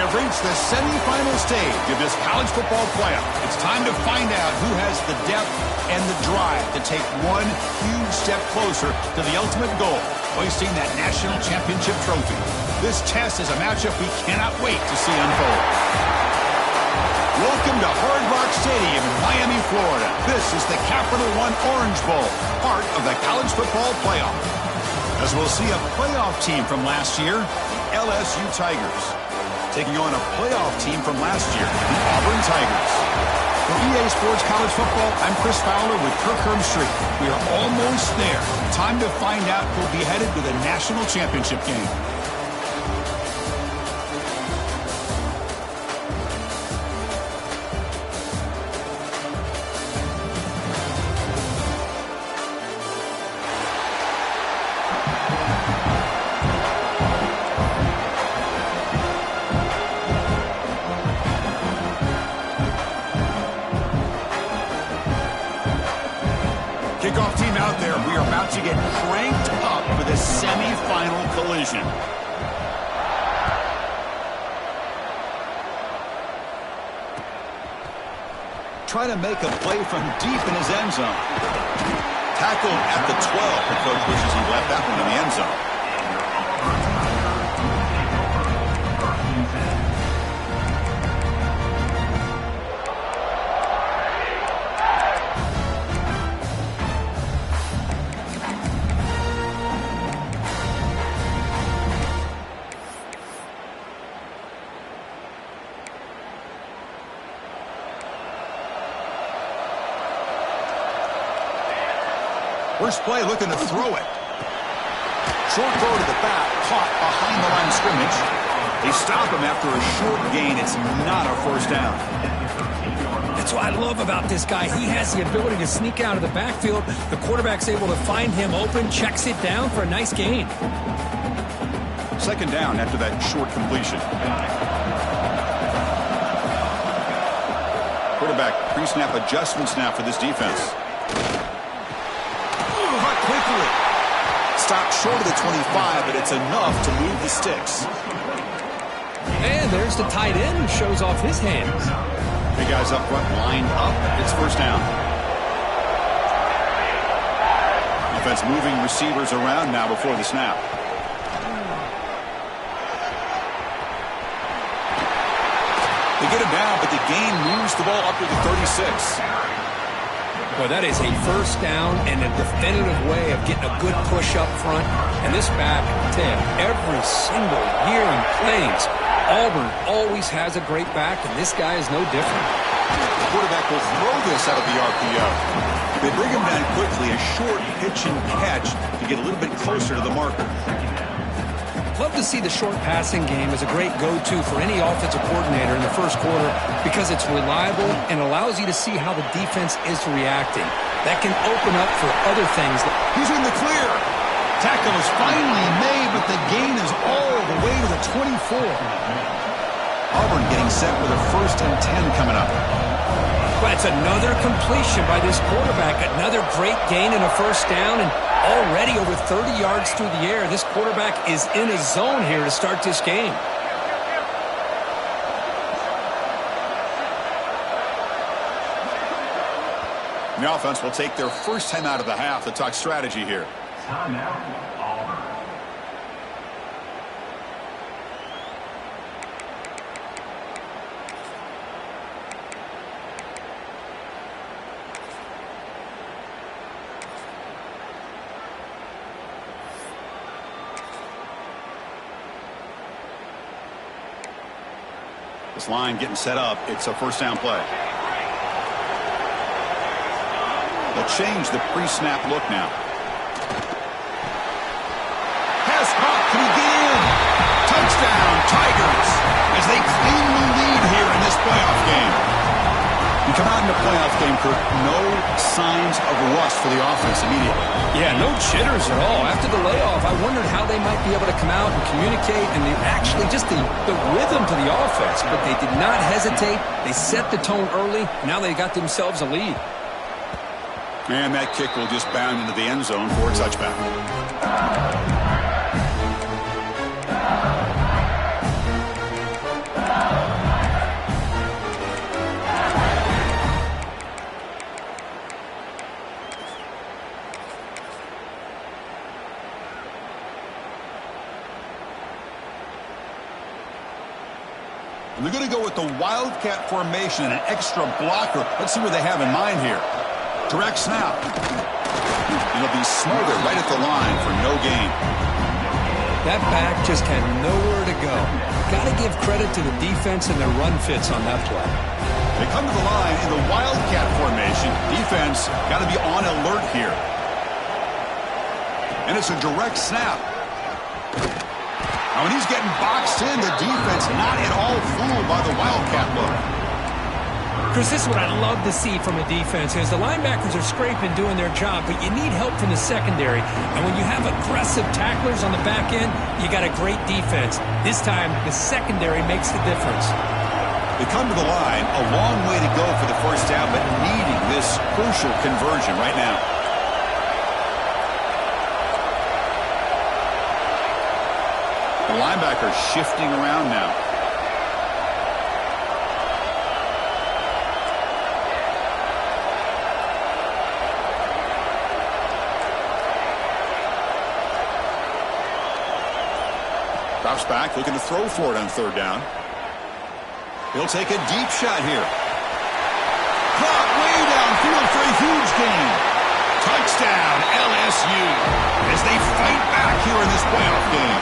have reached the semifinal stage of this college football playoff. It's time to find out who has the depth and the drive to take one huge step closer to the ultimate goal, hoisting that national championship trophy. This test is a matchup we cannot wait to see unfold. Welcome to Hard Rock Stadium in Miami, Florida. This is the Capital One Orange Bowl, part of the college football playoff. As we'll see a playoff team from last year, the LSU Tigers, taking on a playoff team from last year, the Auburn Tigers. For EA Sports College Football, I'm Chris Fowler with Kirk Herbstreit. We are almost there. Time to find out who'll be headed to the national championship game. Kickoff team out there. We are about to get cranked up for this semifinal collision. Trying to make a play from deep in his end zone. Tackled at the 12. The coach wishes he left that one in the end zone. First play looking to throw it. Short throw to the back, caught behind the line of scrimmage. They stop him after a short gain. It's not a first down. That's what I love about this guy. He has the ability to sneak out of the backfield. The quarterback's able to find him open, checks it down for a nice gain. Second down after that short completion. Quarterback pre-snap adjustments now for this defense. Quickly. Stopped short of the 25, but it's enough to move the sticks. And there's the tight end who shows off his hands. Big guys up front lined up. It's first down. Offense moving receivers around now before the snap. They get him down, but the gain moves the ball up to the 36. Boy, that is a first down and a definitive way of getting a good push up front. And this back, Ted, every single year he plays, Auburn always has a great back, and this guy is no different. The quarterback will throw this out of the RPO. They bring him down quickly, a short pitch and catch to get a little bit closer to the marker. Love to see the short passing game as a great go-to for any offensive coordinator in the first quarter because it's reliable and allows you to see how the defense is reacting. That can open up for other things. He's in the clear. Tackle is finally made, but the gain is all the way to the 24. Auburn getting set with a 1st and 10 coming up. But it's another completion by this quarterback. Another great gain in a first down, and already over 30 yards through the air. This quarterback is in a zone here to start this game. The offense will take their first time out of the half to talk strategy here. Timeout, Auburn. This line getting set up. It's a first down play. They'll change the pre-snap look now. Pass caught. Can he get in? Touchdown, Tigers, as they cleanly lead here in this playoff game. You come out in the playoff game, Kirk, no signs of rust for the offense immediately. Yeah, no jitters at all. After the layoff, I wondered how they might be able to come out and communicate and actually just the rhythm to the offense. But they did not hesitate. They set the tone early. Now they got themselves a lead. And that kick will just bound into the end zone for a touchback. They're going to go with the Wildcat formation and an extra blocker. Let's see what they have in mind here. Direct snap. It'll be smothered right at the line for no gain. That back just had nowhere to go. Got to give credit to the defense and their run fits on that play. They come to the line in the Wildcat formation. Defense got to be on alert here. And it's a direct snap. Now when he's getting boxed in, the defense not at all fooled by the Wildcat look. Chris, this is what I love to see from a defense is the linebackers are scraping, doing their job, but you need help from the secondary. And when you have aggressive tacklers on the back end, you got a great defense. This time, the secondary makes the difference. They come to the line, a long way to go for the first down, but needing this crucial conversion right now. The linebacker shifting around now. Drops back, looking to throw for it on third down. He'll take a deep shot here. Caught way downfield for a huge gain. Touchdown, LSU, as they fight back here in this playoff game.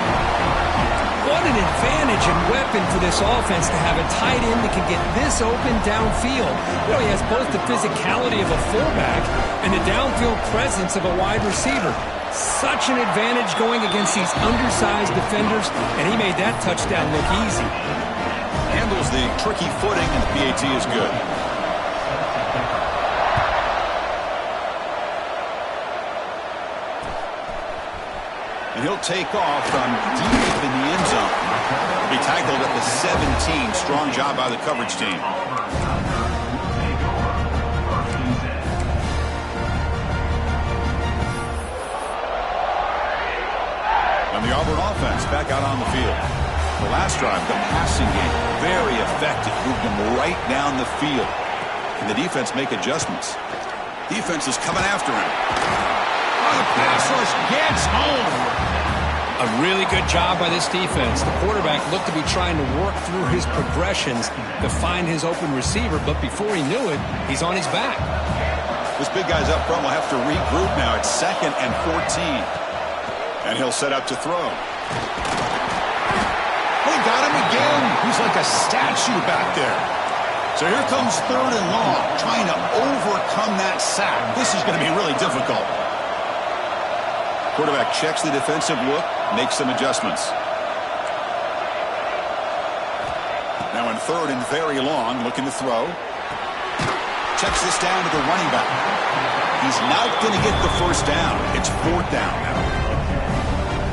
What an advantage and weapon for this offense to have a tight end that can get this open downfield. You know, he has both the physicality of a fullback and the downfield presence of a wide receiver. Such an advantage going against these undersized defenders, and he made that touchdown look easy. Handles the tricky footing, and the PAT is good. And he'll take off from deep in the end zone. He'll be tackled at the 17. Strong job by the coverage team. And the Auburn offense back out on the field. The last drive, the passing game, very effective. Moved them right down the field. And the defense make adjustments. Defense is coming after him. Oh, the pass rush gets home. A really good job by this defense. The quarterback looked to be trying to work through his progressions to find his open receiver, but before he knew it, he's on his back. This big guy's up front will have to regroup now. It's 2nd and 14. And he'll set up to throw. They got him again. He's like a statue back there. So here comes 3rd and long, trying to overcome that sack. This is going to be really difficult. Quarterback checks the defensive look, makes some adjustments. Now in 3rd and very long, looking to throw. Checks this down to the running back. He's not going to get the first down. It's 4th down now.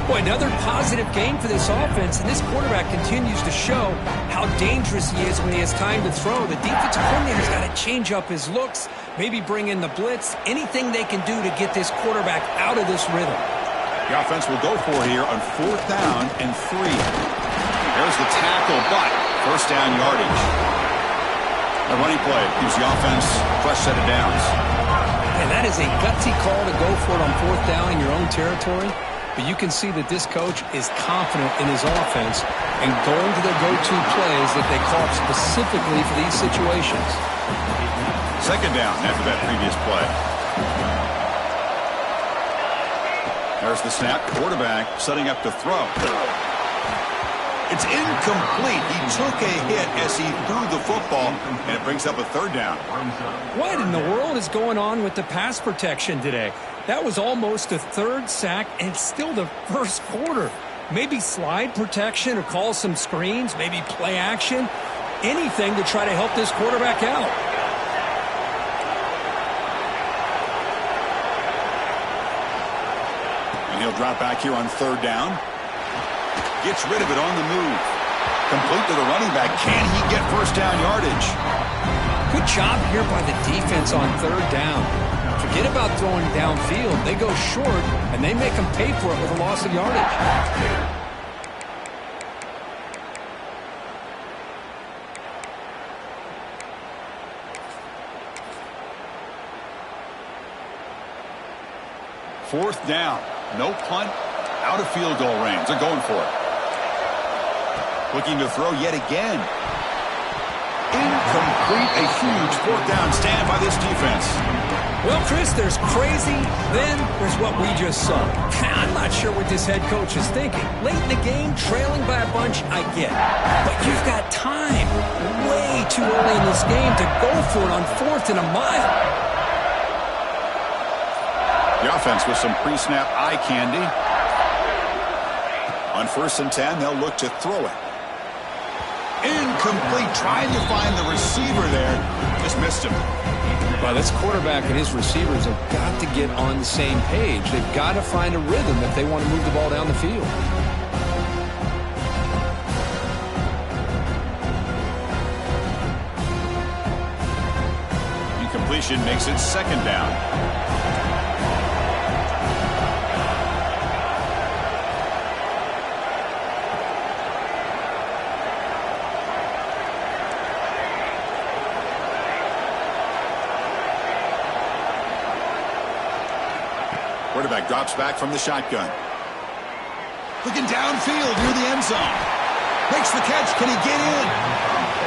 Boy, another positive game for this offense, and this quarterback continues to show how dangerous he is when he has time to throw. The defensive coordinator's got to change up his looks, maybe bring in the blitz, anything they can do to get this quarterback out of this rhythm. The offense will go for here on 4th down and 3. There's the tackle, but first down yardage. The running play gives the offense a fresh set of downs. And that is a gutsy call to go for it on 4th down in your own territory. But you can see that this coach is confident in his offense and going to their go-to plays that they call specifically for these situations. 2nd down after that previous play. There's the snap. Quarterback setting up to throw. It's incomplete. He took a hit as he threw the football, and it brings up a 3rd down. What in the world is going on with the pass protection today? That was almost a 3rd sack, and it's still the 1st quarter. Maybe slide protection or call some screens, maybe play action, anything to try to help this quarterback out. And he'll drop back here on 3rd down. Gets rid of it on the move. Complete to the running back. Can he get first down yardage? Good job here by the defense on 3rd down. Forget about throwing downfield. They go short, and they make them pay for it with a loss of yardage. Fourth down. No punt. Out of field goal range. They're going for it. Looking to throw yet again. complete a huge fourth down stand by this defense. Well, Chris, there's crazy, then there's what we just saw. I'm not sure what this head coach is thinking. Late in the game, trailing by a bunch, I get it. But you've got time, way too early in this game, to go for it on 4th and a mile. The offense with some pre-snap eye candy. On 1st and 10, they'll look to throw it. Incomplete, trying to find the receiver there. Just missed him. Well, this quarterback and his receivers have got to get on the same page. They've got to find a rhythm if they want to move the ball down the field. Incompletion makes it 2nd down. Quarterback drops back from the shotgun. Looking downfield near the end zone. Makes the catch. Can he get in?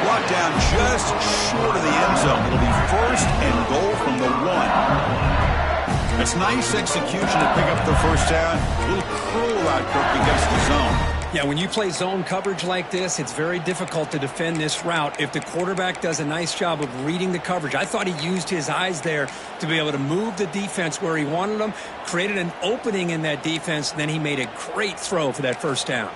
Brought down just short of the end zone. It'll be 1st and goal from the 1. It's nice execution to pick up the 1st down. A little cruel out, Kirk, against the zone. Yeah, when you play zone coverage like this, it's very difficult to defend this route if the quarterback does a nice job of reading the coverage. I thought he used his eyes there to be able to move the defense where he wanted them, created an opening in that defense, and then he made a great throw for that 1st down.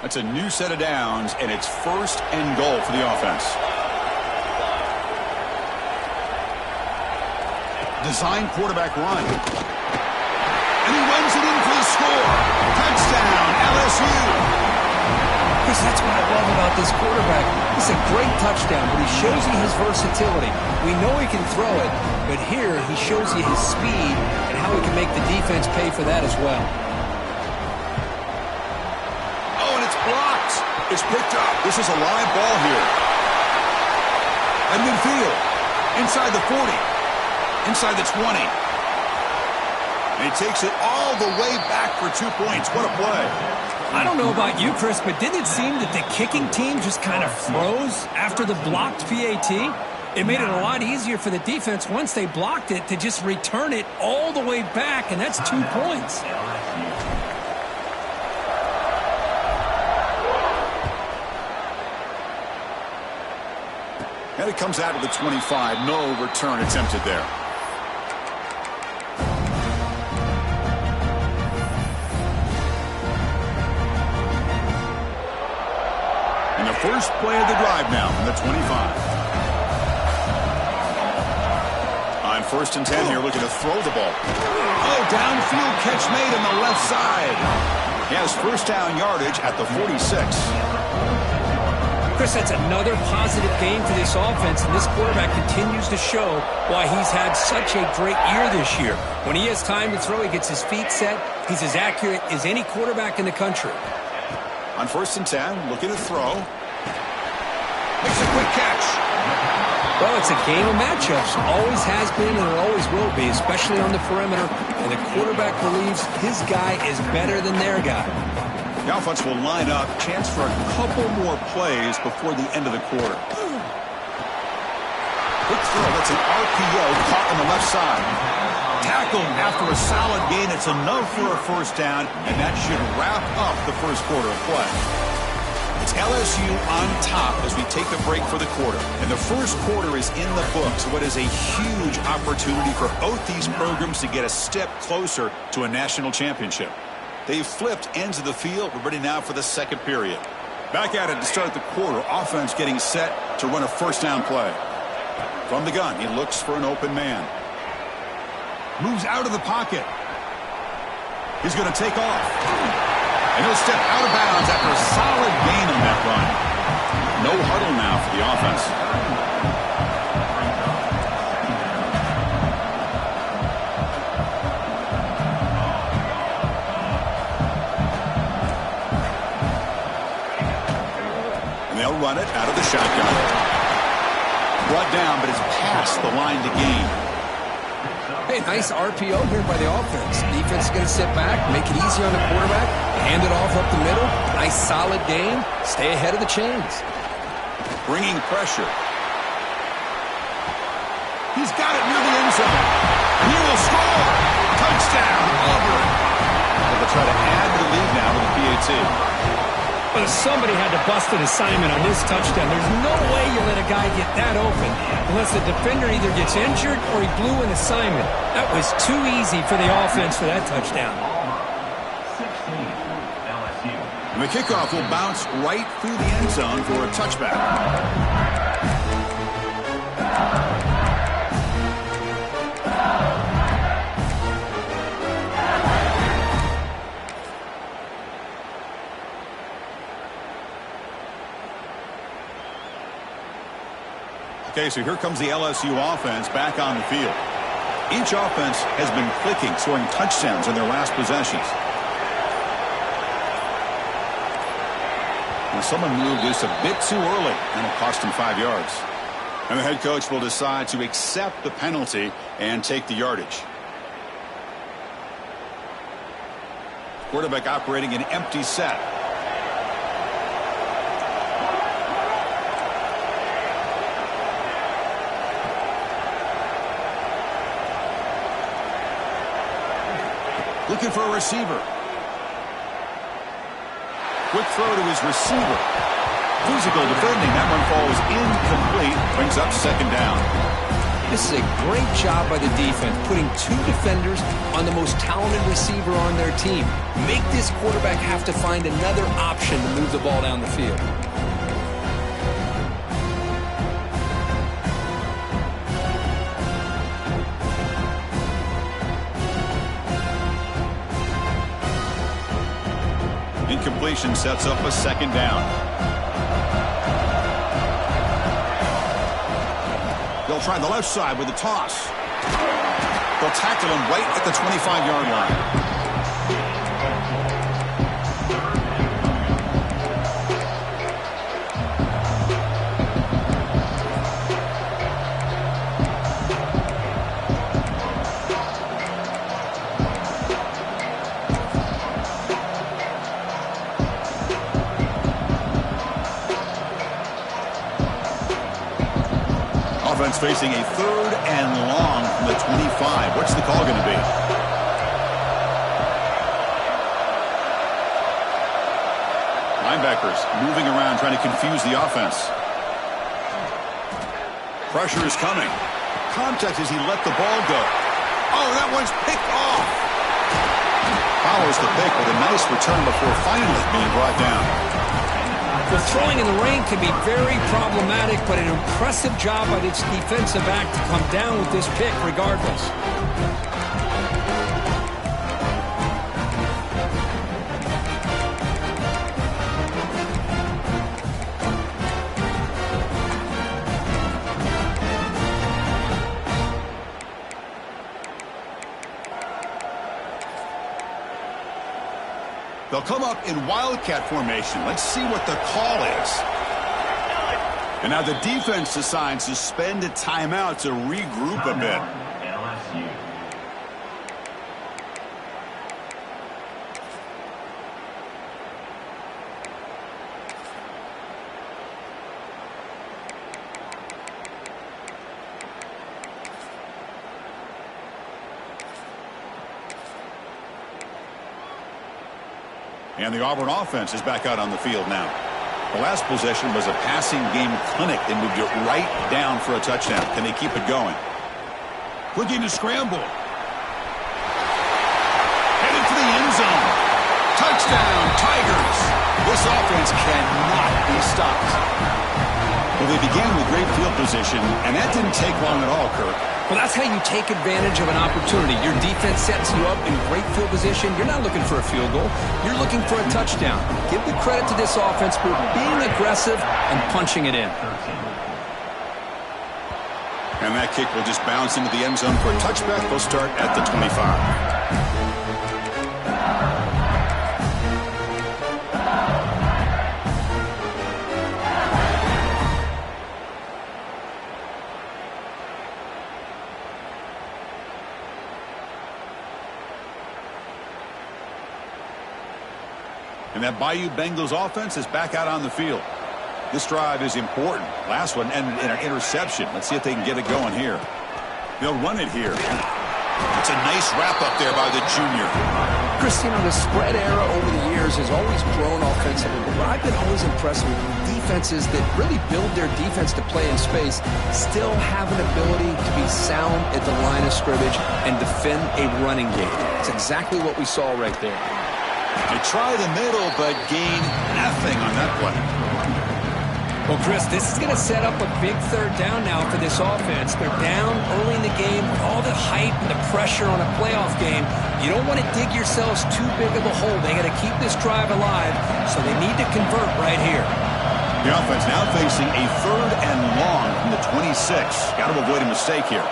That's a new set of downs, and it's 1st and goal for the offense. Design quarterback run. And he runs it in for the score. Touchdown, LSU. Chris, that's what I love about this quarterback. It's a great touchdown, but he shows you his versatility. We know he can throw it, but here he shows you his speed and how he can make the defense pay for that as well. Oh, and it's blocked. It's picked up. This is a live ball here. At midfield. Inside the 40. Inside the 20. And he takes it all the way back for 2 points. What a play. I don't know about you, Chris, but didn't it seem that the kicking team just kind of froze after the blocked PAT? It made it a lot easier for the defense once they blocked it to just return it all the way back, and that's 2 points. And it comes out of the 25. No return attempted there. And the first play of the drive now from the 25. On 1st and 10 here, looking to throw the ball. Oh, downfield catch made on the left side. He has 1st down yardage at the 46. Chris, that's another positive game for this offense, and this quarterback continues to show why he's had such a great year this year. When he has time to throw, he gets his feet set. He's as accurate as any quarterback in the country. On 1st and 10, looking to throw. Makes a quick catch. Well, it's a game of matchups. Always has been and it always will be, especially on the perimeter. And the quarterback believes his guy is better than their guy. The offense will line up. Chance for a couple more plays before the end of the quarter. Quick throw. That's an RPO caught on the left side. Tackled after a solid gain. It's enough for a 1st down, and that should wrap up the 1st quarter of play. It's LSU on top as we take a break for the quarter. And the 1st quarter is in the books. What is a huge opportunity for both these programs to get a step closer to a national championship. They've flipped ends of the field. We're ready now for the 2nd period. Back at it to start the quarter. Offense getting set to run a 1st down play. From the gun, he looks for an open man. Moves out of the pocket. He's going to take off. And he'll step out of bounds after a solid gain on that run. No huddle now for the offense. They'll run it out of the shotgun. Brought down, but it's past the line to gain. Hey, nice RPO here by the offense. Defense is going to sit back, make it easy on the quarterback, Hand it off up the middle. Nice solid game. Stay ahead of the chains. Bringing pressure. He's got it near the end zone. And he will score. Touchdown, Auburn. They'll try to add to the lead now with the PAT. But somebody had to bust an assignment on this touchdown. There's no way you let a guy get that open unless the defender either gets injured or he blew an assignment. That was too easy for the offense for that touchdown. 16, LSU. And the kickoff will bounce right through the end zone for a touchback. Okay, so here comes the LSU offense back on the field. Each offense has been clicking, scoring touchdowns in their last possessions. And someone moved this a bit too early, and it'll cost him 5 yards. And the head coach will decide to accept the penalty and take the yardage. Quarterback operating an empty set. Looking for a receiver. Quick throw to his receiver. Physical defending. That one falls incomplete. Brings up second down. This is a great job by the defense, putting two defenders on the most talented receiver on their team. Make this quarterback have to find another option to move the ball down the field. Incompletion sets up a second down. They'll try the left side with a toss. They'll tackle him right at the 25-yard line. Offense facing a 3rd and long from the 25. What's the call going to be? Linebackers moving around trying to confuse the offense. Pressure is coming. Contact as he let the ball go. Oh, that one's picked off. Follows the pick with a nice return before finally being brought down. The throwing in the rain can be very problematic, but an impressive job by this defensive back to come down with this pick regardless. They'll come up in Wildcat formation. Let's see what the call is. And now the defense decides to spend a timeout to regroup a bit. LSU. And the Auburn offense is back out on the field now. The last possession was a passing game clinic. They moved it right down for a touchdown. Can they keep it going? Looking to scramble. Headed to the end zone. Touchdown, Tigers. This offense cannot be stopped. Well, they began with great field position, and that didn't take long at all, Kirk. Well, that's how you take advantage of an opportunity. Your defense sets you up in great field position. You're not looking for a field goal. You're looking for a touchdown. Give the credit to this offense for being aggressive and punching it in. And that kick will just bounce into the end zone for a touchback. They'll start at the 25. And that Bayou Bengals offense is back out on the field. This drive is important. Last one ended in an interception. Let's see if they can get it going here. They'll run it here. It's a nice wrap-up there by the junior. Chris, the spread era over the years has always grown offensively, but I've been always impressed with defenses that really build their defense to play in space, still have an ability to be sound at the line of scrimmage and defend a running game. It's exactly what we saw right there. They try the middle, but gain nothing on that play. Well, Chris, this is going to set up a big third down now for this offense. They're down early in the game with all the hype and the pressure on a playoff game. You don't want to dig yourselves too big of a hole. They got to keep this drive alive, so they need to convert right here. The offense now facing a 3rd and long from the 26. Got to avoid a mistake here.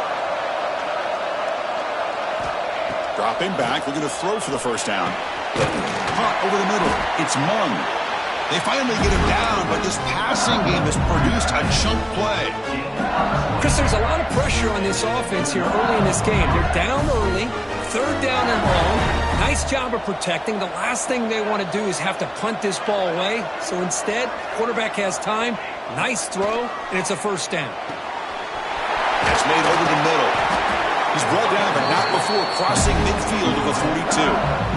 Dropping back, looking to throw for the first down. Caught over the middle. It's Mung. They finally get him down, but this passing game has produced a chunk play. Chris, there's a lot of pressure on this offense here early in this game. They're down early, 3rd down and long. Nice job of protecting. The last thing they want to do is have to punt this ball away. So instead, quarterback has time. Nice throw, and it's a first down. That's made over the middle. He's brought down, but not before crossing midfield of the 42.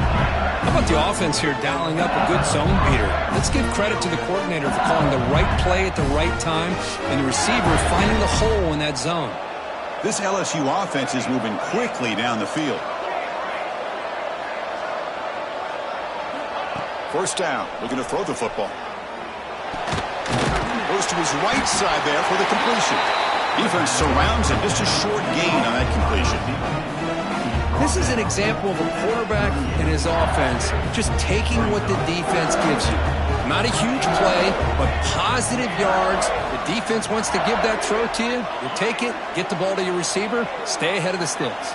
How about the offense here dialing up a good zone beater? Let's give credit to the coordinator for calling the right play at the right time and the receiver finding the hole in that zone. This LSU offense is moving quickly down the field. First down, looking to throw the football. Goes to his right side there for the completion. Defense surrounds him, just a short gain on that completion. This is an example of a quarterback and his offense just taking what the defense gives you. Not a huge play, but positive yards. The defense wants to give that throw to you. You take it, get the ball to your receiver, stay ahead of the sticks.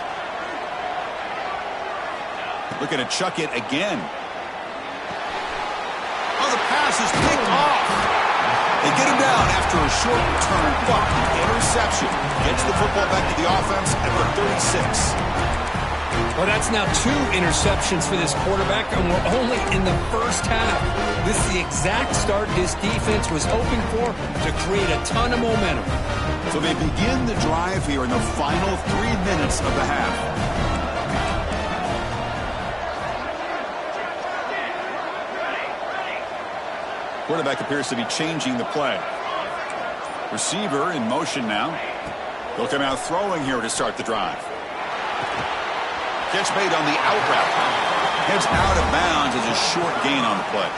Looking to chuck it again. Oh, the pass is picked off. They get him down after a short return, but the interception gets the football back to the offense at the 36. Well, that's now 2 interceptions for this quarterback, and we're only in the first half. This is the exact start this defense was hoping for to create a ton of momentum. So they begin the drive here in the final 3 minutes of the half. Quarterback appears to be changing the play. Receiver in motion now. They'll come out throwing here to start the drive. Catch made on the out route. Heads out of bounds as a short gain on the play.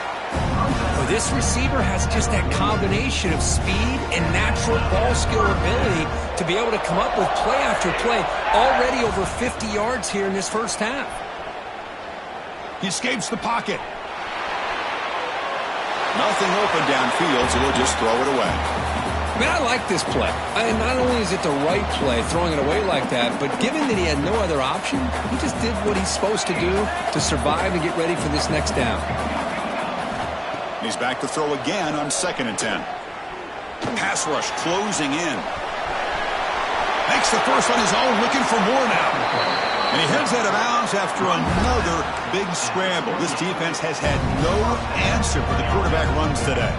Well, this receiver has just that combination of speed and natural ball skill ability to be able to come up with play after play. Already over 50 yards here in this first half. He escapes the pocket. Nothing open downfield, so they'll just throw it away. Man, I like this play. Not only is it the right play, throwing it away like that, but given that he had no other option, he just did what he's supposed to do to survive and get ready for this next down. He's back to throw again on 2nd and 10. Pass rush closing in. Makes the first on his own, looking for more now. And he heads out of bounds after another big scramble. This defense has had no answer for the quarterback runs today.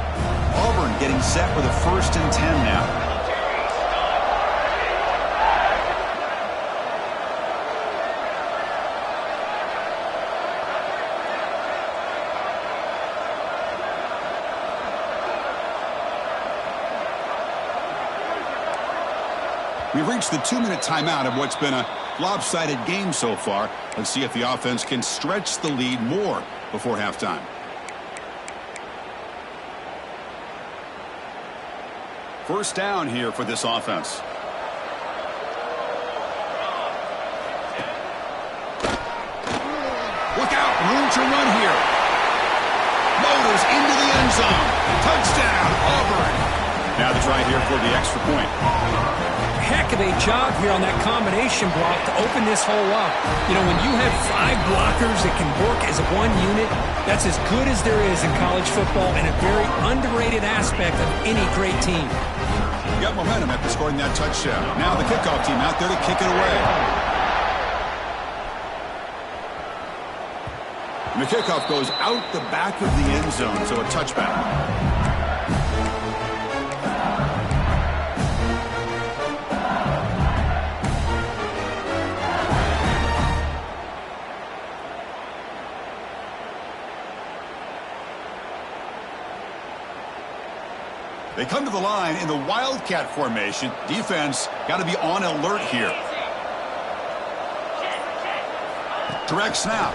Auburn getting set with a 1st and 10 now. We've reached the 2-minute timeout of what's been a lopsided game so far. Let's see if the offense can stretch the lead more before halftime. First down here for this offense. Look out, room to run here. Motors into the end zone. Touchdown, Auburn. Now the try here for the extra point. Heck of a job here on that combination block to open this hole up. You know, when you have 5 blockers that can work as one unit, that's as good as there is in college football and a very underrated aspect of any great team. Got momentum after scoring that touchdown. Now the kickoff team out there to kick it away. And the kickoff goes out the back of the end zone, so a touchback. They come to the line in the Wildcat formation. Defense got to be on alert here. Direct snap.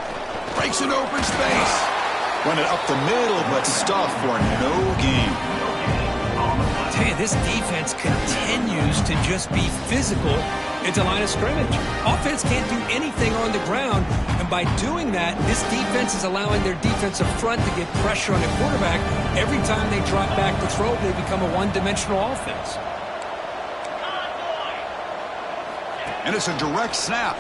Breaks an open space. Run it up the middle, but stuffed for no gain. Tell you, this defense continues to just be physical at the line of scrimmage. Offense can't do anything on the ground, and by doing that, this defense is allowing their defensive front to get pressure on the quarterback. Every time they drop back to throw, they become a one-dimensional offense. And it's a direct snap.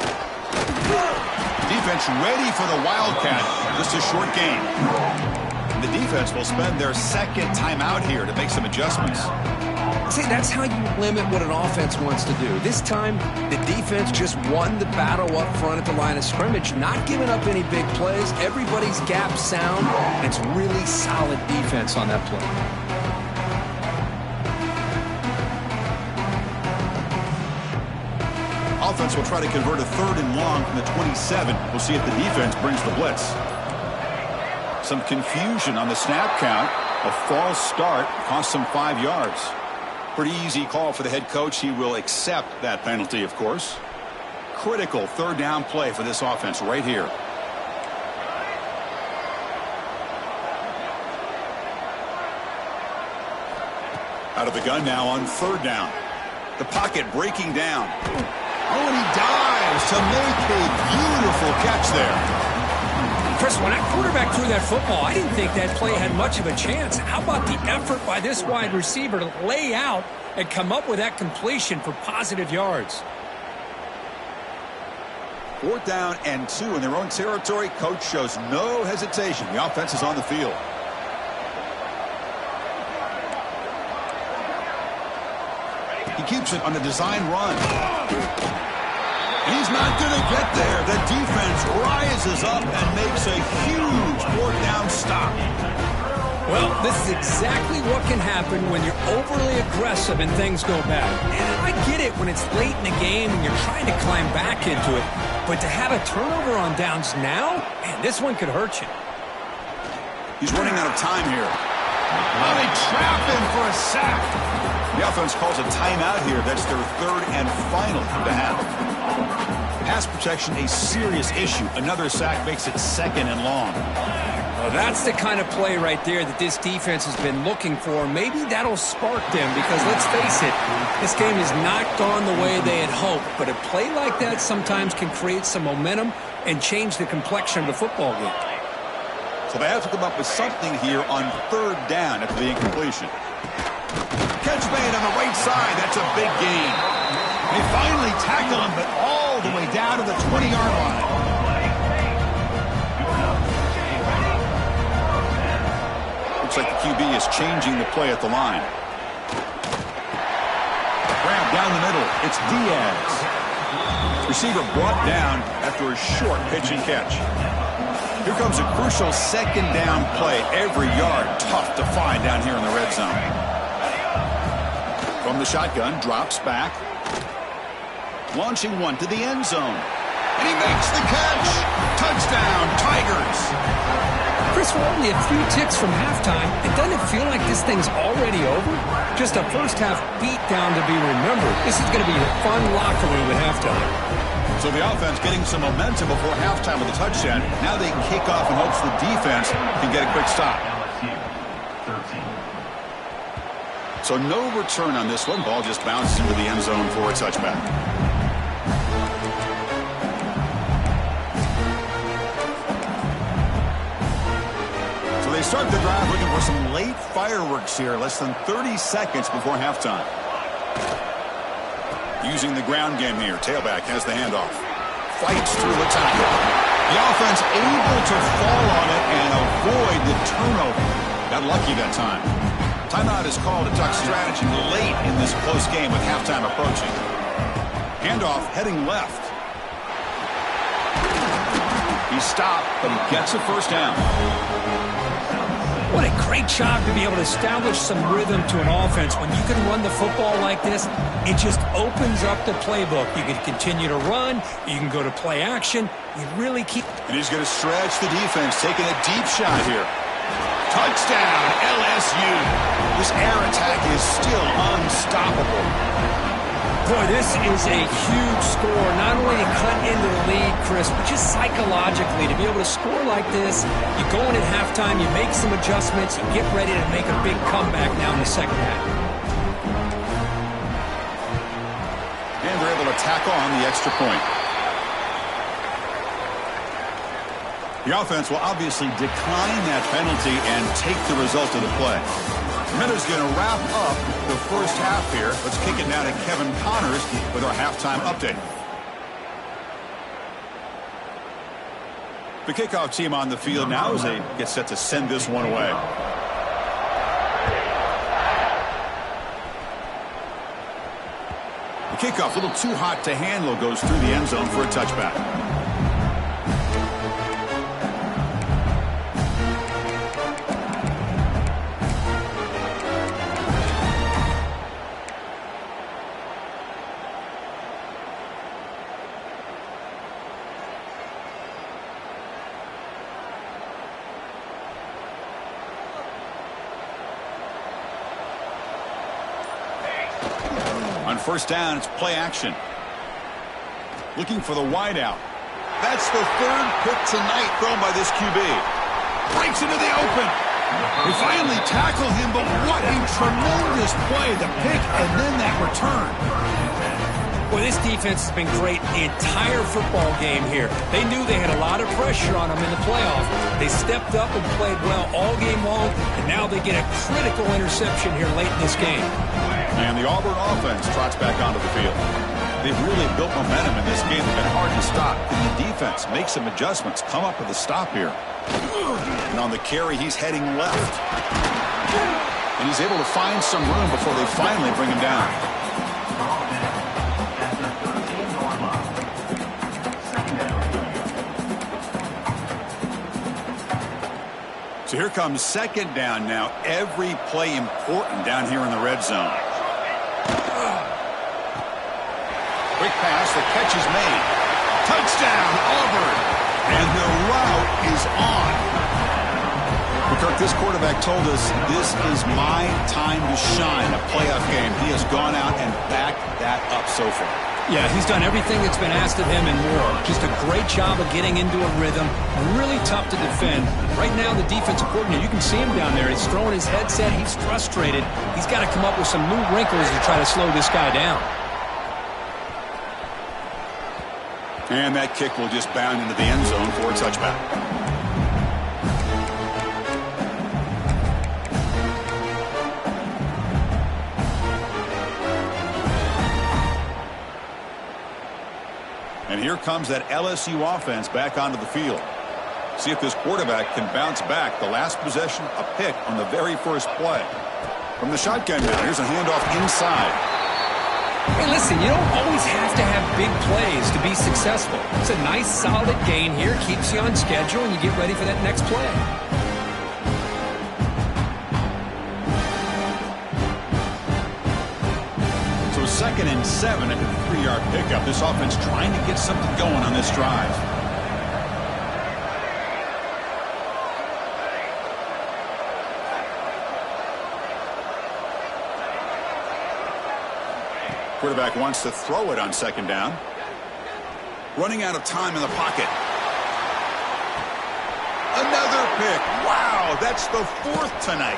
Defense ready for the Wildcat. Just a short game. The defense will spend their second timeout here to make some adjustments. See, that's how you limit what an offense wants to do. This time, the defense just won the battle up front at the line of scrimmage, not giving up any big plays. Everybody's gap sound, and it's really solid defense on that play. Offense will try to convert a 3rd and long from the 27. We'll see if the defense brings the blitz. Some confusion on the snap count. A false start cost them 5 yards. Pretty easy call for the head coach. He will accept that penalty, of course. Critical 3rd down play for this offense right here. Out of the gun now on 3rd down. The pocket breaking down. Oh, and he dives to make a beautiful catch there. Chris, when that quarterback threw that football, I didn't think that play had much of a chance. How about the effort by this wide receiver to lay out and come up with that completion for positive yards? 4th down and 2 in their own territory. Coach shows no hesitation. The offense is on the field. He keeps it on the design run. He's not going to get there. The defense rises up and makes a huge 4th down stop. Well, this is exactly what can happen when you're overly aggressive and things go bad. And I get it when it's late in the game and you're trying to climb back into it. But to have a turnover on downs now, man, this one could hurt you. He's running out of time here. Oh, they trap him for a sack. The offense calls a timeout here. That's their 3rd and final of the half. Pass protection, a serious issue. Another sack makes it 2nd and long. Well, that's the kind of play right there that this defense has been looking for. Maybe that'll spark them because, let's face it, this game has not gone the way they had hoped. But a play like that sometimes can create some momentum and change the complexion of the football game. So they have to come up with something here on 3rd down after the incompletion. Catch made on the right side. That's a big gain. They finally tackle him, but all the way down to the 20-yard line. Looks like the QB is changing the play at the line. Grab down the middle. It's Diaz. Receiver brought down after a short pitch and catch. Here comes a crucial 2nd down play. Every yard tough to find down here in the red zone. From the shotgun, drops back. Launching one to the end zone. And he makes the catch. Touchdown, Tigers. Chris, we're only a few ticks from halftime. It doesn't feel like this thing's already over. Just a first-half beatdown to be remembered. This is going to be a fun locker room at halftime. So the offense getting some momentum before halftime with a touchdown. Now they kick off in hopes the defense can get a quick stop. So no return on this one. Ball just bounces into the end zone for a touchback. So they start the drive looking for some late fireworks here. Less than 30 seconds before halftime. Using the ground game here. Tailback has the handoff. Fights through the tackle. The offense able to fall on it and avoid the turnover. Got lucky that time. Timeout is called to talk strategy late in this close game with halftime approaching. Handoff heading left. He's stopped, but he gets a first down. What a great job to be able to establish some rhythm to an offense. When you can run the football like this, it just opens up the playbook. You can continue to run. You can go to play action. You really keep... And he's going to stretch the defense, taking a deep shot here. Touchdown, LSU. This air attack is still unstoppable. Boy, this is a huge score. Not only to cut into the lead, Chris, but just psychologically to be able to score like this. You go in at halftime, you make some adjustments, you get ready to make a big comeback now in the second half. And they're able to tack on the extra point. The offense will obviously decline that penalty and take the result of the play. Miller's going to wrap up the first half here. Let's kick it now to Kevin Connors with our halftime update. The kickoff team on the field now as they get set to send this one away. The kickoff, a little too hot to handle, goes through the end zone for a touchback. On first down, it's play action. Looking for the wideout. That's the third pick tonight thrown by this QB. Breaks into the open. They finally tackle him, but what a tremendous play. The pick and then that return. Well, this defense has been great the entire football game here. They knew they had a lot of pressure on them in the playoff. They stepped up and played well all game long, and now they get a critical interception here late in this game. And the Auburn offense trots back onto the field. They've really built momentum in this game. They've been hard to stop. Can the defense make some adjustments, come up with a stop here? And on the carry, he's heading left. And he's able to find some room before they finally bring him down. So here comes second down now. Every play important down here in the red zone. Quick pass, the catch is made. Touchdown, Auburn. And the route is on. Kirk, this quarterback told us this is my time to shine, a playoff game. He has gone out and backed that up so far. Yeah, he's done everything that's been asked of him and more. Just a great job of getting into a rhythm. Really tough to defend. Right now, the defensive coordinator, you can see him down there. He's throwing his headset. He's frustrated. He's got to come up with some new wrinkles to try to slow this guy down. And that kick will just bound into the end zone for a touchback. And here comes that LSU offense back onto the field. See if this quarterback can bounce back. The last possession, a pick on the very first play. From the shotgun now, here's a handoff inside. Hey, listen, you don't always have to have big plays to be successful. It's a nice, solid gain here. Keeps you on schedule, and you get ready for that next play. So 2nd and 7 at the 3-yard pickup. This offense trying to get something going on this drive. Quarterback wants to throw it on 2nd down. Running out of time in the pocket. Another pick. Wow, that's the 4th tonight.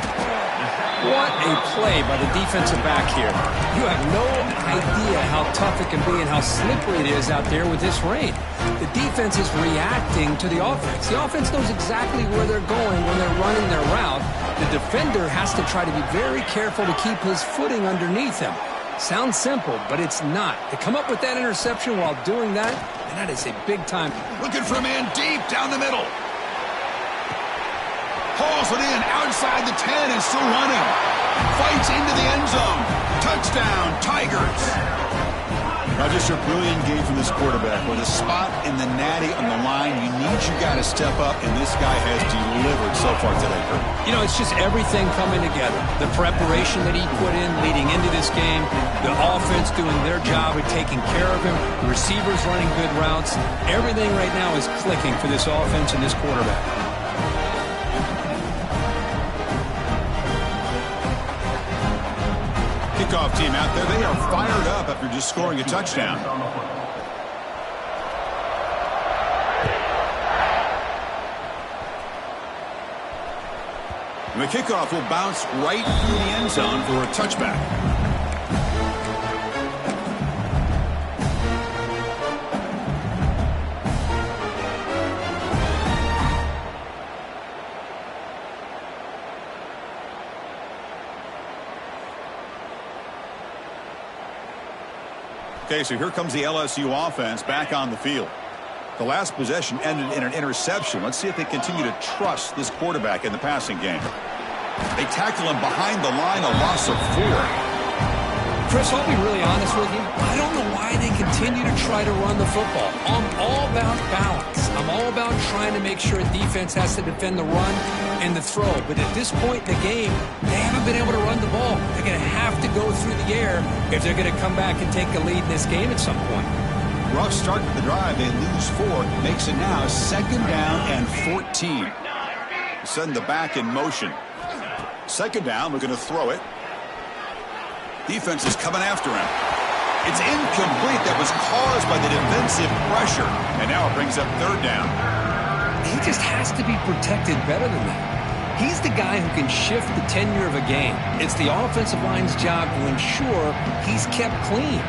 What a play by the defensive back here. You have no idea how tough it can be and how slippery it is out there with this rain. The defense is reacting to the offense. The offense knows exactly where they're going when they're running their route. The defender has to try to be very careful to keep his footing underneath him. Sounds simple, but it's not. To come up with that interception while doing that, and that is a big time. Looking for a man deep down the middle. Hauls it in outside the 10 and still running. Fights into the end zone. Touchdown, Tigers. Now just a brilliant game from this quarterback. With a spot in the natty on the line, you need your guy to step up, and this guy has delivered so far today, Kurt. You know, it's just everything coming together. The preparation that he put in leading into this game, the offense doing their job of taking care of him, the receivers running good routes. Everything right now is clicking for this offense and this quarterback. Kickoff team out there. They are fired up after just scoring a touchdown. And the kickoff will bounce right through the end zone for a touchback. Okay, so here comes the LSU offense back on the field. The last possession ended in an interception. Let's see if they continue to trust this quarterback in the passing game. They tackle him behind the line, a loss of 4. Chris, I'll be really honest with you. I don't know why they continue to try to run the football. I'm all about balance. I'm all about trying to make sure a defense has to defend the run and the throw. But at this point in the game, they haven't been able to run the ball. They're going to have to go through the air if they're going to come back and take a lead in this game at some point. Rough start to the drive. They lose 4. Makes it now 2nd down and 14. Send the back in motion. 2nd down. We're going to throw it. Defense is coming after him. It's incomplete. That was caused by the defensive pressure. And now it brings up 3rd down. He just has to be protected better than that. He's the guy who can shift the tenure of a game. It's the offensive line's job to ensure he's kept clean.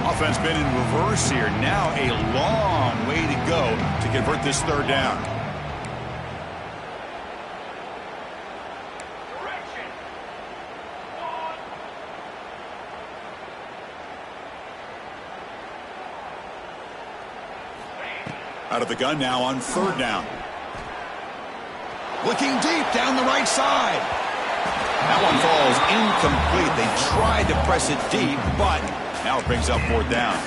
Offense been in reverse here. Now a long way to go to convert this 3rd down. Out of the gun now on 3rd down. Looking deep down the right side. That one falls incomplete. They tried to press it deep, but now it brings up 4th down.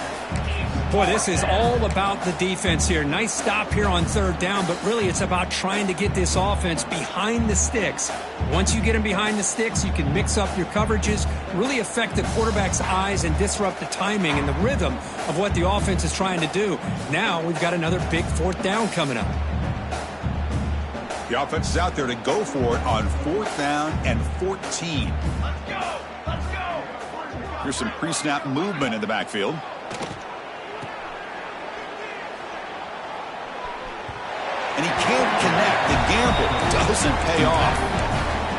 Boy, this is all about the defense here. Nice stop here on 3rd down, but really it's about trying to get this offense behind the sticks. Once you get them behind the sticks, you can mix up your coverages, really affect the quarterback's eyes and disrupt the timing and the rhythm of what the offense is trying to do. Now we've got another big 4th down coming up. The offense is out there to go for it on 4th down and 14. Let's go! Let's go! Here's some pre-snap movement in the backfield. And he can't connect. The gamble doesn't pay off.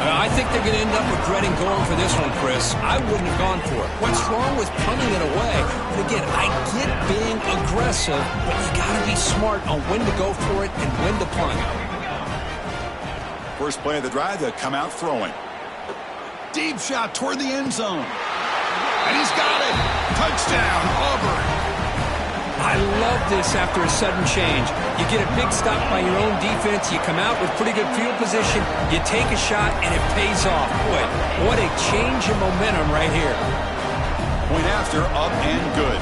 I think they're going to end up regretting going for this one, Chris. I wouldn't have gone for it. What's wrong with punting it away? And again, I get being aggressive, but you got to be smart on when to go for it and when to punt. First play of the drive, they'll come out throwing. Deep shot toward the end zone. And he's got it. Touchdown, Auburn. I love this after a sudden change. You get a big stop by your own defense. You come out with pretty good field position. You take a shot, and it pays off. Boy, what a change in momentum right here. Point after, up and good.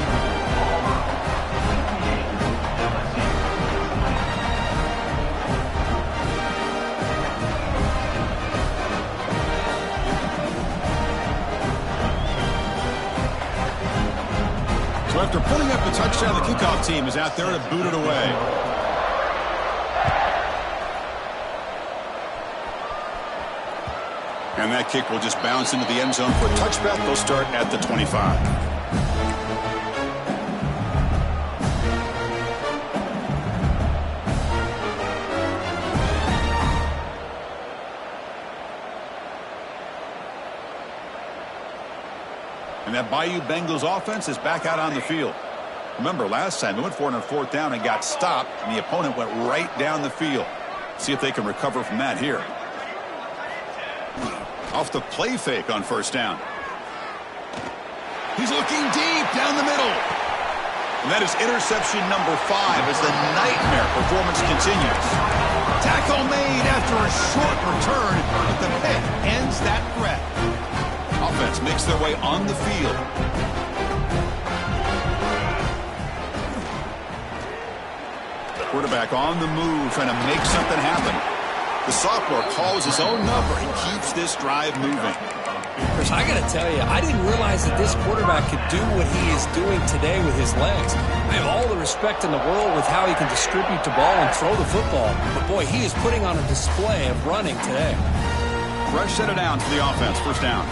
After pulling up the touchdown, the kickoff team is out there to boot it away. And that kick will just bounce into the end zone for a touchback. They'll start at the 25. And that Bayou Bengals offense is back out on the field. Remember, last time they went for it on 4th down and got stopped, and the opponent went right down the field. See if they can recover from that here. Off the play fake on 1st down. He's looking deep down the middle. And that is interception number 5 as the nightmare performance continues. Tackle made after a short return, but the pick ends that threat. Offense makes their way on the field. Quarterback on the move, trying to make something happen. The sophomore calls his own number and keeps this drive moving. Chris, I got to tell you, I didn't realize that this quarterback could do what he is doing today with his legs. I have all the respect in the world with how he can distribute the ball and throw the football. But, boy, he is putting on a display of running today. Fresh set of downs for the offense. First down.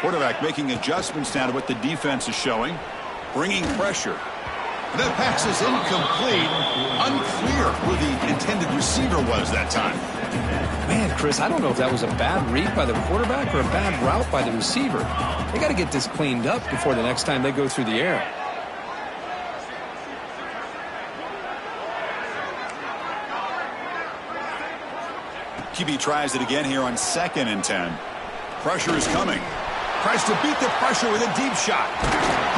Quarterback making adjustments now to what the defense is showing. Bringing pressure. That pass is incomplete. Unclear who the intended receiver was that time. Man, Chris, I don't know if that was a bad read by the quarterback or a bad route by the receiver. They got to get this cleaned up before the next time they go through the air. QB tries it again here on 2nd and 10. Pressure is coming. Tries to beat the pressure with a deep shot.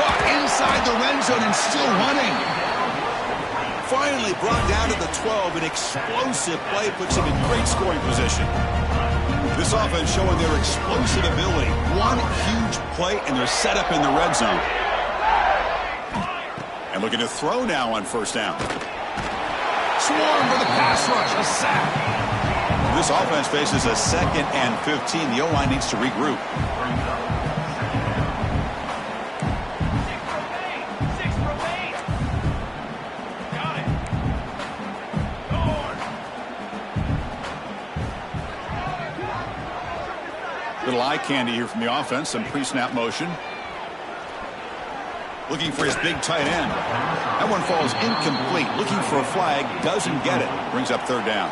Caught inside the red zone and still running. Finally brought down to the 12. An explosive play puts him in great scoring position. This offense showing their explosive ability. One huge play and they're set up in the red zone. And looking to throw now on first down. Swarm for the pass rush. A sack. This offense faces a 2nd and 15. The O-line needs to regroup. Little eye candy here from the offense. Some pre-snap motion. Looking for his big tight end. That one falls incomplete. Looking for a flag. Doesn't get it. Brings up third down.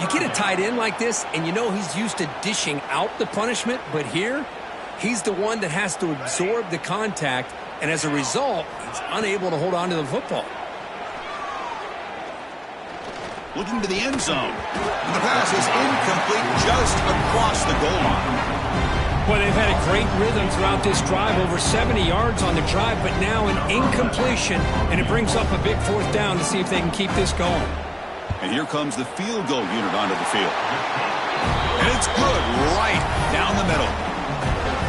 You get a tight end like this, and you know he's used to dishing out the punishment, but here, he's the one that has to absorb the contact, and as a result, he's unable to hold on to the football. Looking to the end zone. And the pass is incomplete just across the goal line. Well, they've had a great rhythm throughout this drive, over 70 yards on the drive, but now an incompletion, and it brings up a big fourth down to see if they can keep this going. And here comes the field goal unit onto the field. And it's good right down the middle.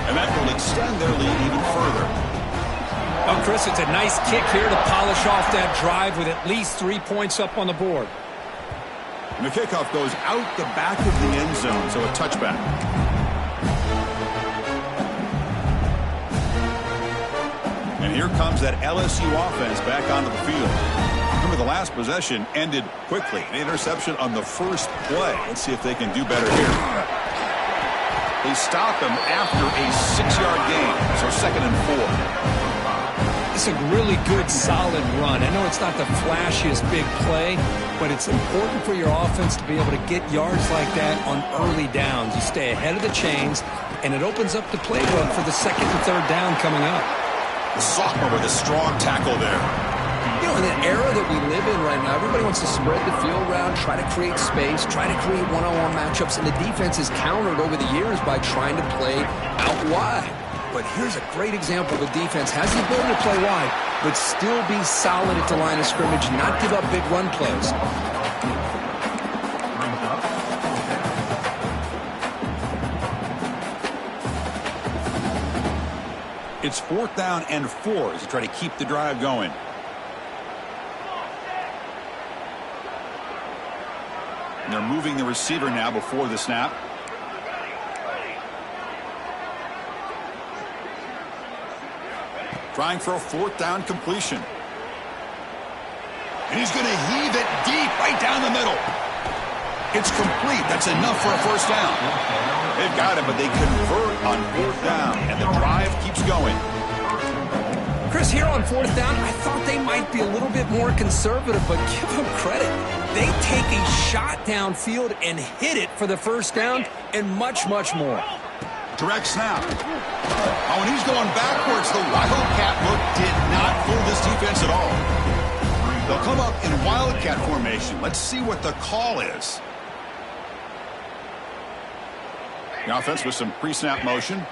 And that will extend their lead even further. Oh, Chris, it's a nice kick here to polish off that drive with at least 3 points up on the board. And the kickoff goes out the back of the end zone, so a touchback. And here comes that LSU offense back onto the field. Remember, the last possession ended quickly. An interception on the first play. Let's see if they can do better here. They stop him after a 6-yard gain, so 2nd and 4. It's a really good, solid run. I know it's not the flashiest big play, but it's important for your offense to be able to get yards like that on early downs. You stay ahead of the chains, and it opens up the playbook for the 2nd and 3rd down coming up. The sophomore with a strong tackle there. You know, in the era that we live in right now, everybody wants to spread the field around, try to create space, try to create one-on-one matchups, and the defense is countered over the years by trying to play out wide. But here's a great example of a defense has the ability to play wide, but still be solid at the line of scrimmage, not give up big run plays. It's 4th down and 4 as they try to keep the drive going. And they're moving the receiver now before the snap. Trying for a 4th down completion. And he's going to heave it deep right down the middle. It's complete. That's enough for a first down. They've got it, but they convert on 4th down, and the drive keeps going. Chris, here on 4th down, I thought they might be a little bit more conservative, but give them credit. They take a shot downfield and hit it for the first down and much, much more. Direct snap. Oh, and he's going backwards. The Wildcat look did not fool this defense at all. They'll come up in Wildcat formation. Let's see what the call is. The offense with some pre-snap motion.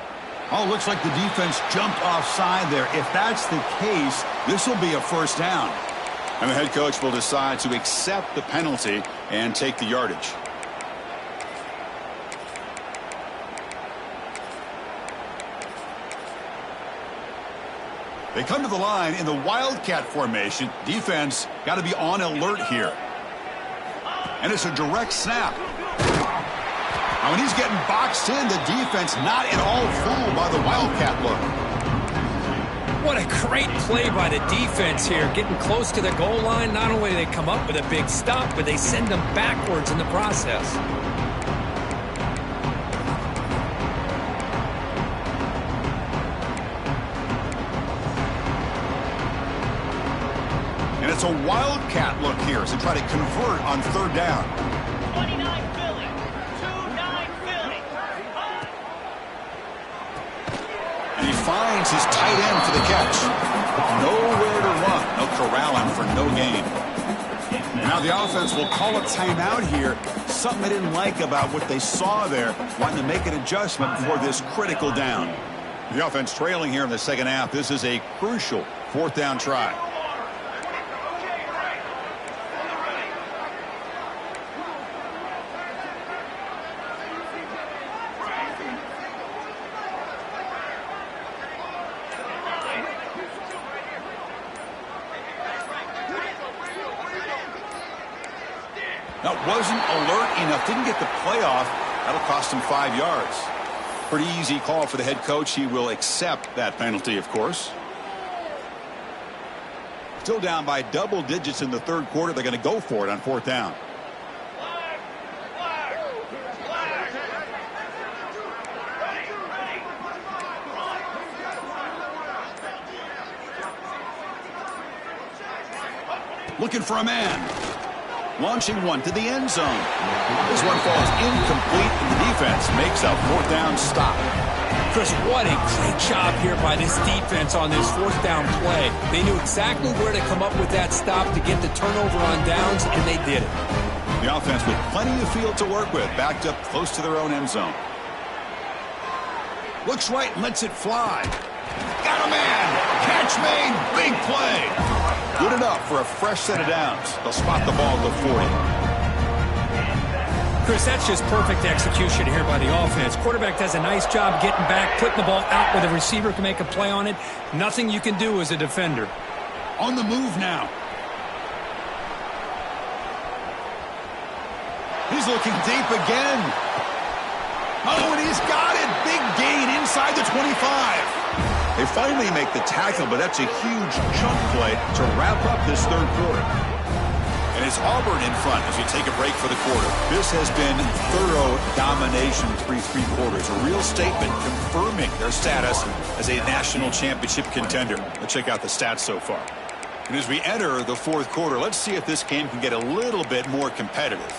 Oh, looks like the defense jumped offside there. If that's the case, this will be a first down. And the head coach will decide to accept the penalty and take the yardage. They come to the line in the Wildcat formation. Defense got to be on alert here. And it's a direct snap. Now, when he's getting boxed in, the defense not at all fooled by the Wildcat look. What a great play by the defense here. Getting close to the goal line, not only do they come up with a big stop, but they send them backwards in the process. And it's a Wildcat look here as they try to convert on third down. 29 Philly. 2-9 Philly. And he finds his tight end for the catch. Nowhere to run. No corralling for no gain. Now the offense will call a timeout here. Something they didn't like about what they saw there. Wanting to make an adjustment for this critical down. The offense trailing here in the second half. This is a crucial fourth down try. That wasn't alert enough. Didn't get the play off. That'll cost him 5 yards. Pretty easy call for the head coach. He will accept that penalty, of course. Still down by double digits in the third quarter. They're going to go for it on fourth down. Looking for a man. Launching one to the end zone. This one falls incomplete, and the defense makes a fourth down stop. Chris, what a great job here by this defense on this fourth down play. They knew exactly where to come up with that stop to get the turnover on downs, and they did it. The offense with plenty of field to work with, backed up close to their own end zone. Looks right and lets it fly. Got a man. Catch made. Big play. Good enough for a fresh set of downs. They'll spot the ball at the 40. Chris, that's just perfect execution here by the offense. Quarterback does a nice job getting back, putting the ball out where the receiver can make a play on it. Nothing you can do as a defender. On the move now. He's looking deep again. Oh, and he's got it. Big gain inside the 25. They finally make the tackle, but that's a huge chunk play to wrap up this third quarter. And it's Auburn in front as we take a break for the quarter. This has been thorough domination through three quarters. A real statement confirming their status as a national championship contender. Let's check out the stats so far. And as we enter the fourth quarter, let's see if this game can get a little bit more competitive.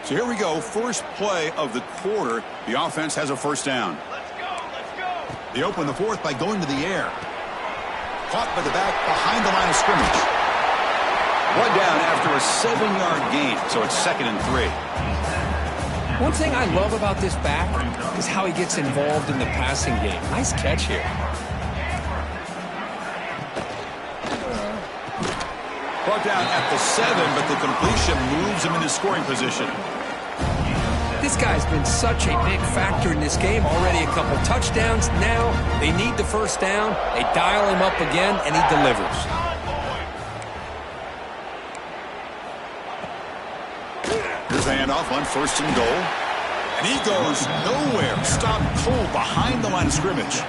So here we go. First play of the quarter. The offense has a first down. They open the fourth by going to the air. Caught by the back behind the line of scrimmage. One down after a 7-yard gain, so it's 2nd and 3. One thing I love about this back is how he gets involved in the passing game. Nice catch here. Brought down at the 7, but the completion moves him into scoring position. This guy's been such a big factor in this game. Already a couple touchdowns. Now they need the first down. They dial him up again, and he delivers. Here's the handoff on 1st and goal. And he goes nowhere. Stopped cold behind the line of scrimmage.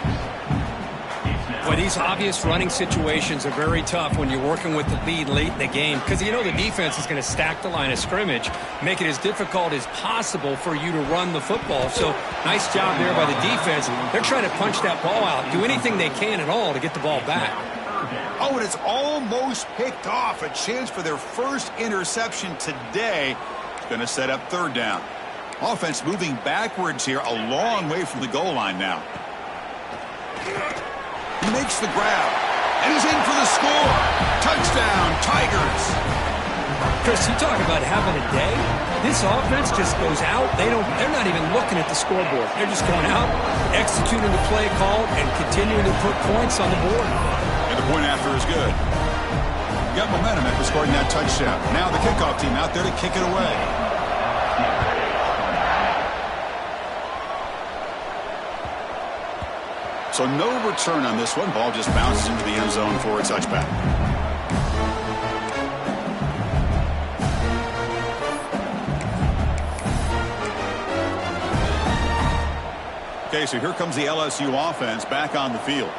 Boy, these obvious running situations are very tough when you're working with the lead late in the game because you know the defense is going to stack the line of scrimmage, make it as difficult as possible for you to run the football. So nice job there by the defense. They're trying to punch that ball out, do anything they can at all to get the ball back. Oh, and it's almost picked off. A chance for their first interception today. It's going to set up third down. Offense moving backwards here, a long way from the goal line now. He makes the grab, and he's in for the score. Touchdown, Tigers. Chris, you talk about having a day. This offense just goes out. They're not even looking at the scoreboard. They're just going out, executing the play call, and continuing to put points on the board. And the point after is good. Got momentum after scoring that touchdown. Now the kickoff team out there to kick it away. So no return on this one. Ball just bounces into the end zone for a touchback. Okay, so here comes the LSU offense back on the field.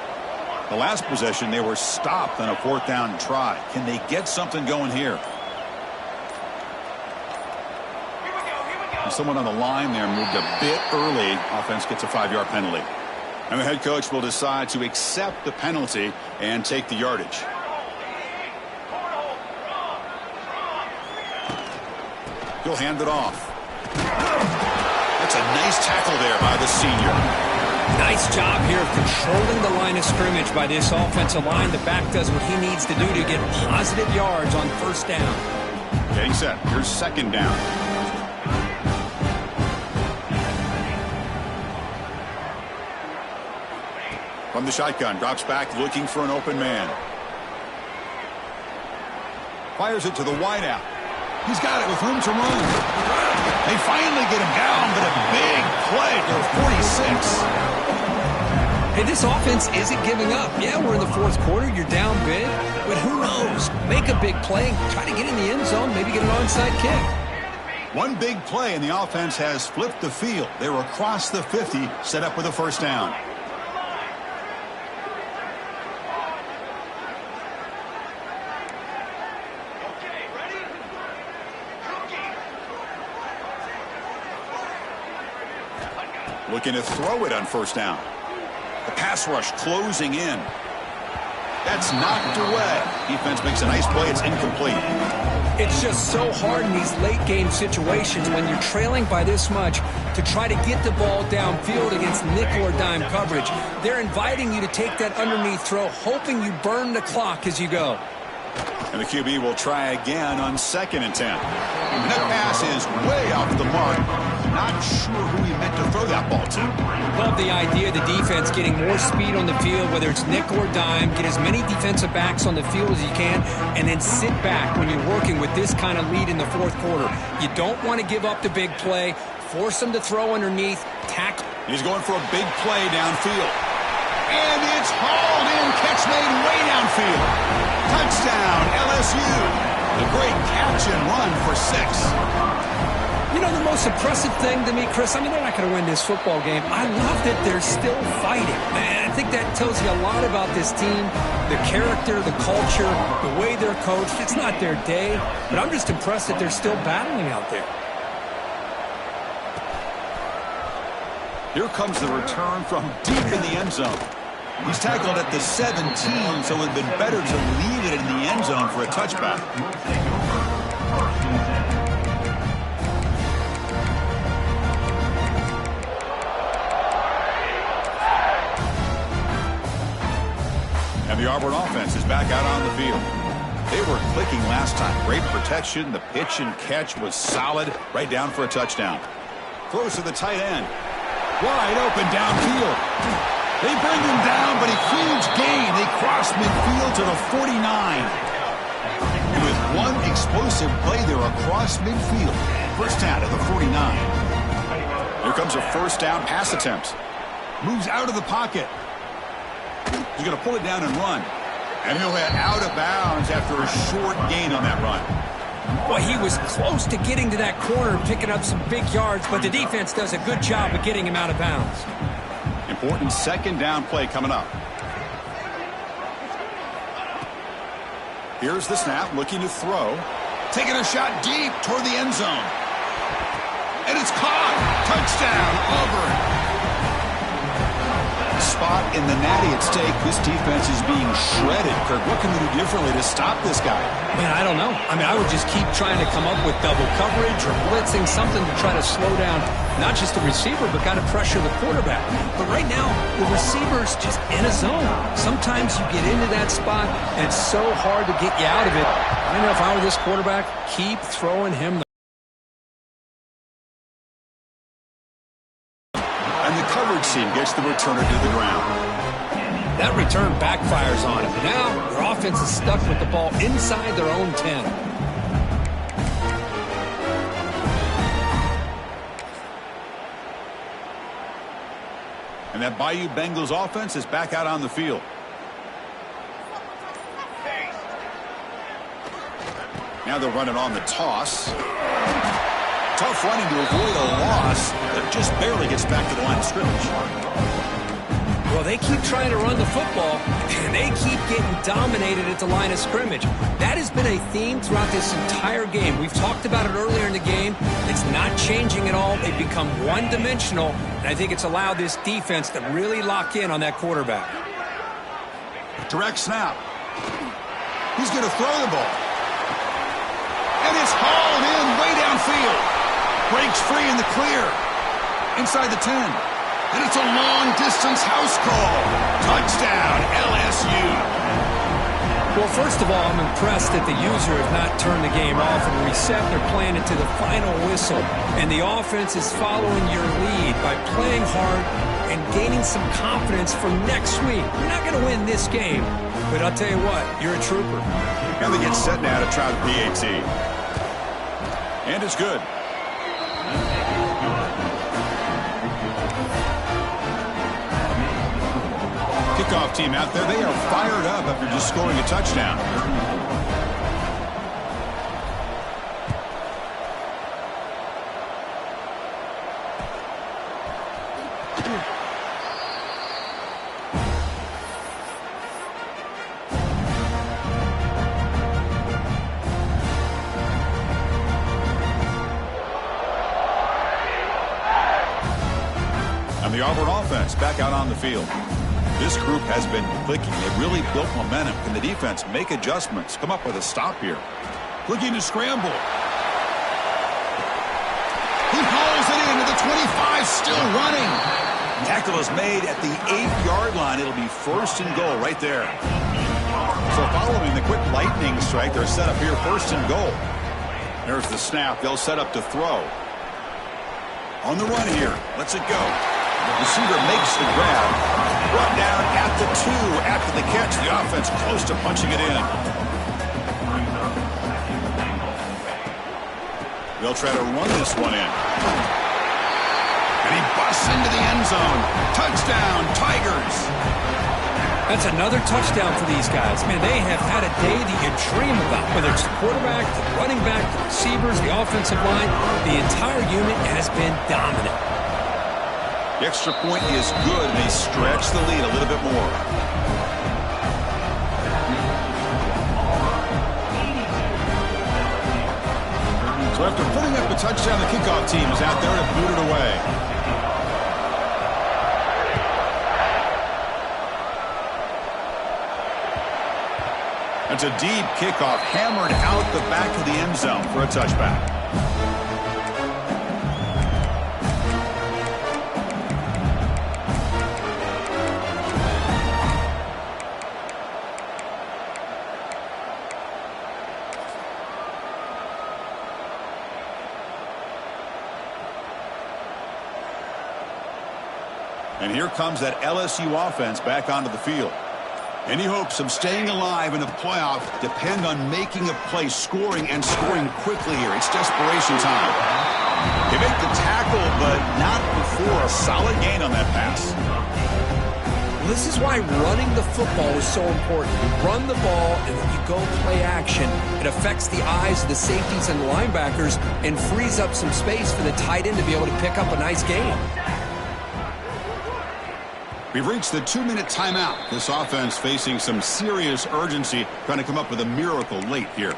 The last possession, they were stopped on a 4th down try. Can they get something going here? Someone on the line there moved a bit early. Offense gets a 5-yard penalty. And the head coach will decide to accept the penalty and take the yardage. He'll hand it off. That's a nice tackle there by the senior. Nice job here of controlling the line of scrimmage by this offensive line. The back does what he needs to do to get positive yards on 1st down. Getting set. Here's 2nd down. From the shotgun, drops back looking for an open man. Fires it to the wideout. He's got it with room to run. They finally get him down, but a big play for 46. Hey, this offense isn't giving up. Yeah, we're in the 4th quarter. You're down big. But who knows? Make a big play. Try to get in the end zone. Maybe get an onside kick. One big play, and the offense has flipped the field. They were across the 50, set up with a 1st down. Looking to throw it on 1st down. The pass rush closing in. That's knocked away. Defense makes a nice play. It's incomplete. It's just so hard in these late game situations when you're trailing by this much to try to get the ball downfield against nickel or dime coverage. They're inviting you to take that underneath throw, hoping you burn the clock as you go. And the QB will try again on 2nd and 10. And that pass is way off the mark. Not sure who he meant to throw that ball to. Love the idea of the defense getting more speed on the field, whether it's nickel or dime. Get as many defensive backs on the field as you can, and then sit back when you're working with this kind of lead in the 4th quarter. You don't want to give up the big play. Force them to throw underneath. Tackle. He's going for a big play downfield. And it's hauled in. Catch made way downfield. Touchdown, LSU. A great catch and run for 6. You know, the most impressive thing to me, Chris, I mean, they're not going to win this football game. I love that they're still fighting. Man, I think that tells you a lot about this team, the character, the culture, the way they're coached. It's not their day, but I'm just impressed that they're still battling out there. Here comes the return from deep in the end zone. He's tackled at the 17, so it would have been better to leave it in the end zone for a touchback. And the Auburn offense is back out on the field. They were clicking last time. Great protection. The pitch and catch was solid. Right down for a touchdown. Throws to the tight end. Wide open downfield. They bring him down, but a huge gain. They cross midfield to the 49. With one explosive play, they're across midfield. 1st down to the 49. Here comes a 1st down pass attempt. Moves out of the pocket. He's going to pull it down and run. And he'll head out of bounds after a short gain on that run. Well, he was close to getting to that corner and picking up some big yards, but the defense does a good job of getting him out of bounds. Important 2nd down play coming up. Here's the snap, looking to throw. Taking a shot deep toward the end zone. And it's caught. Touchdown, Auburn. Spot in the natty at stake. This defense is being shredded. Kirk, what can we do differently to stop this guy? Man, I don't know. I mean, I would just keep trying to come up with double coverage or blitzing, something to try to slow down not just the receiver, but kind of pressure the quarterback. But right now, the receiver's just in a zone. Sometimes you get into that spot, and it's so hard to get you out of it. I know if I were this quarterback, keep throwing him the gets the returner to the ground. That return backfires on him. Now their offense is stuck with the ball inside their own 10. And that Bayou Bengals offense is back out on the field. Now they're running on the toss. Tough running to avoid a loss, but just barely gets back to the line of scrimmage. Well, they keep trying to run the football, and they keep getting dominated at the line of scrimmage. That has been a theme throughout this entire game. We've talked about it earlier in the game. It's not changing at all. They've become one-dimensional, and I think it's allowed this defense to really lock in on that quarterback. Direct snap. He's going to throw the ball. And it's hauled in way downfield. Breaks free in the clear. Inside the 10. And it's a long-distance house call. Touchdown, LSU. Well, first of all, I'm impressed that the user has not turned the game off and reset their plan into the final whistle. And the offense is following your lead by playing hard and gaining some confidence for next week. You're not going to win this game, but I'll tell you what, you're a trooper. And they get set now to try the PAT. And it's good. Kickoff team out there, they are fired up after just scoring a touchdown. And the Auburn offense back out on the field. This group has been clicking. They've really built momentum. Can the defense make adjustments? Come up with a stop here. Looking to scramble. He hauls it into the 25, still running. Tackle is made at the 8-yard line. It'll be first and goal right there. So following the quick lightning strike, they're set up here first and goal. There's the snap. They'll set up to throw. On the run here. Lets it go. The receiver makes the grab. Brought down at the 2 after the catch. The offense close to punching it in. They'll try to run this one in. And he busts into the end zone. Touchdown, Tigers. That's another touchdown for these guys. Man, they have had a day that you dream about. Whether it's the quarterback, the running back, the receivers, the offensive line, the entire unit has been dominant. The extra point is good, and they stretch the lead a little bit more. So after putting up a touchdown, the kickoff team is out there to boot it away. That's a deep kickoff, hammered out the back of the end zone for a touchback. And here comes that LSU offense back onto the field. Any hopes of staying alive in a playoff depend on making a play, scoring, and scoring quickly here. It's desperation time. They make the tackle, but not before a solid gain on that pass. Well, this is why running the football is so important. You run the ball, and then you go play action. It affects the eyes of the safeties and the linebackers and frees up some space for the tight end to be able to pick up a nice gain. We've reached the 2-minute timeout. This offense facing some serious urgency, trying to come up with a miracle late here.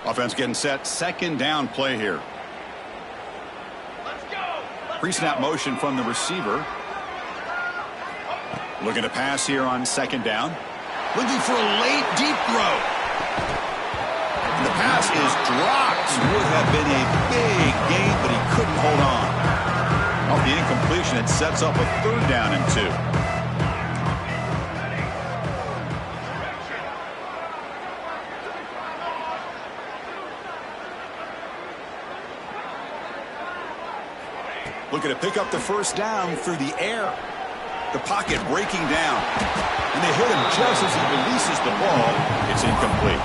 Offense getting set. Second down play here. Pre-snap motion from the receiver. Looking to pass here on second down. Looking for a late deep throw. And the pass is dropped. Would have been a big gain, but he couldn't hold on. Off the incompletion, it sets up a 3rd down and 2. Looking to pick up the first down through the air. The pocket breaking down. And they hit him just as he releases the ball. It's incomplete.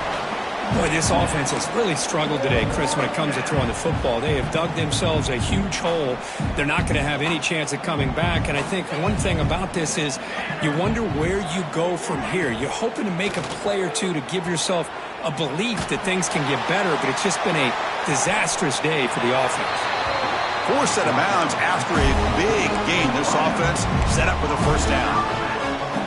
Boy, this offense has really struggled today, Chris, when it comes to throwing the football. They have dug themselves a huge hole. They're not going to have any chance of coming back. And I think one thing about this is you wonder where you go from here. You're hoping to make a play or two to give yourself a belief that things can get better, but it's just been a disastrous day for the offense. Forced out of bounds after a big gain. This offense set up with a first down.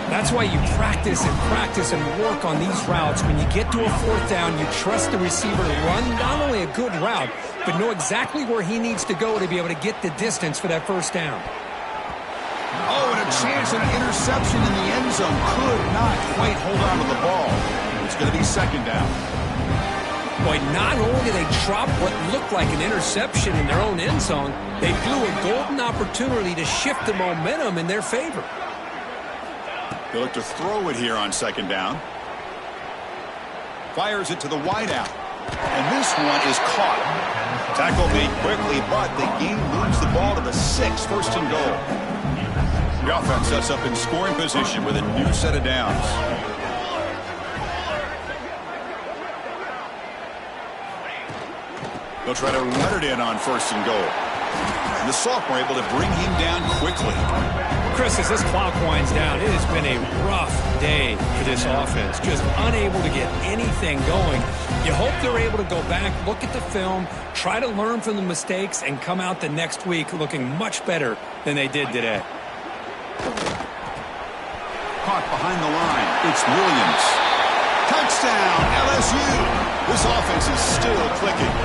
That's why you practice and work on these routes. When you get to a fourth down, you trust the receiver to run not only a good route, but know exactly where he needs to go to be able to get the distance for that first down. Oh, and a chance at an interception in the end zone. Could not quite hold on to the ball. It's going to be second down. Boy, not only did they drop what looked like an interception in their own end zone, they blew a golden opportunity to shift the momentum in their favor. They look to throw it here on second down. Fires it to the wideout. And this one is caught. Tackle made quickly, but the game moves the ball to the 6, first and goal. The offense sets up in scoring position with a new set of downs. They'll try to run it in on first and goal. And the sophomore able to bring him down quickly. Chris, as this clock winds down, it has been a rough day for this offense. Just unable to get anything going. You hope they're able to go back, look at the film, try to learn from the mistakes, and come out the next week looking much better than they did today. Caught behind the line. It's Williams. Touchdown, LSU. This offense is still clicking.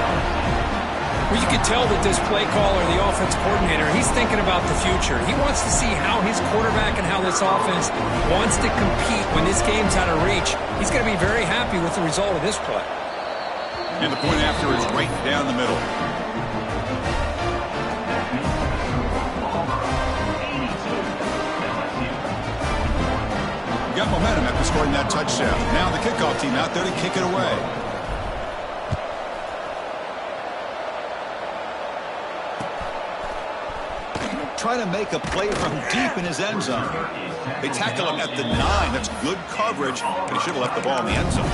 Well, you can tell that this play caller, the offense coordinator, he's thinking about the future. He wants to see how his quarterback and how this offense wants to compete when this game's out of reach. He's going to be very happy with the result of this play. And the point after is right down the middle. Got momentum after scoring that touchdown. Now the kickoff team out there to kick it away. Try to make a play from deep in his end zone. They tackle him at the 9. That's good coverage, but he should have left the ball in the end zone.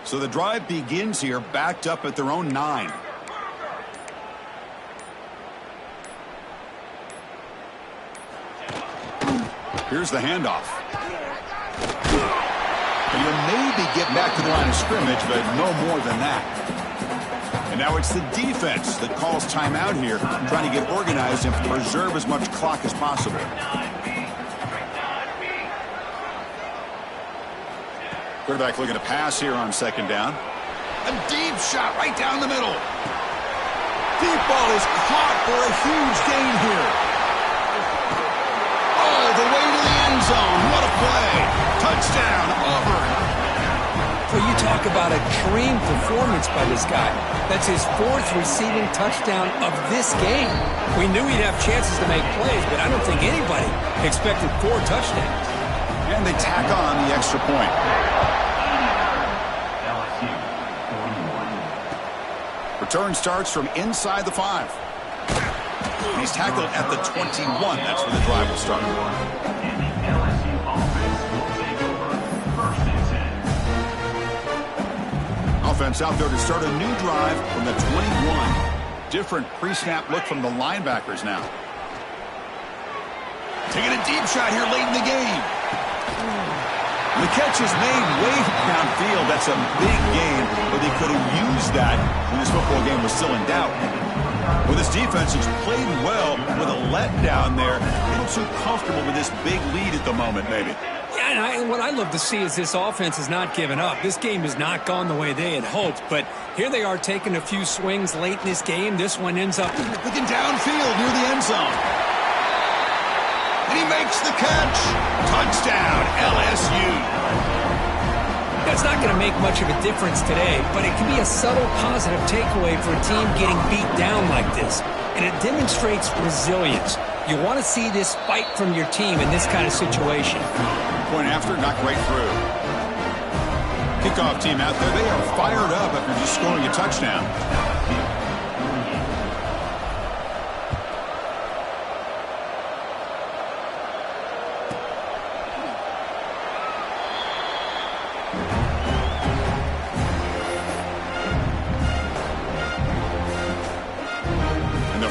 So the drive begins here, backed up at their own 9. Here's the handoff. And you'll maybe get back to the line of scrimmage, but no more than that. And now it's the defense that calls timeout here, trying to get organized and preserve as much clock as possible. Quarterback looking to pass here on second down. A deep shot right down the middle. Deep ball is caught for a huge gain here. All the way to the end zone. What a play. Touchdown, Auburn. Well, you talk about a dream performance by this guy. That's his 4th receiving touchdown of this game. We knew he'd have chances to make plays, but I don't think anybody expected 4 touchdowns. And they tack on the extra point. Return starts from inside the 5. He's tackled at the 21. That's where the drive will start. Offense out there to start a new drive from the 21. Different pre-snap look from the linebackers now. Taking a deep shot here late in the game. The catch is made way downfield. That's a big gain, but they could have used that when this football game was still in doubt. Well, this defense has played well with a letdown there. A little too comfortable with this big lead at the moment, maybe. Yeah, and what I love to see is this offense has not given up. This game has not gone the way they had hoped, but here they are taking a few swings late in this game. This one ends up looking downfield near the end zone. And he makes the catch. Touchdown, LSU. That's not going to make much of a difference today, but it can be a subtle positive takeaway for a team getting beat down like this. And it demonstrates resilience. You want to see this fight from your team in this kind of situation. Point after, knocked right through. Kickoff team out there, they are fired up after just scoring a touchdown.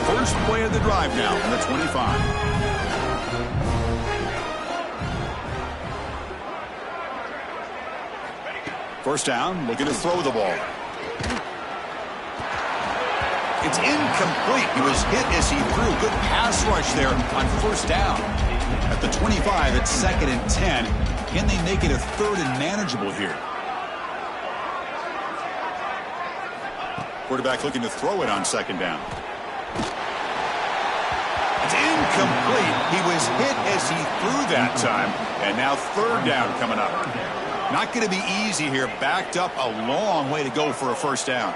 First play of the drive now on the 25. First down, looking to throw the ball. It's incomplete. He was hit as he threw. Good pass rush there on first down. At the 25, it's 2nd and 10. Can they make it a 3rd and manageable here? Quarterback looking to throw it on 2nd down. It's incomplete. He was hit as he threw that time. And now 3rd down coming up. Not going to be easy here. Backed up a long way to go for a first down.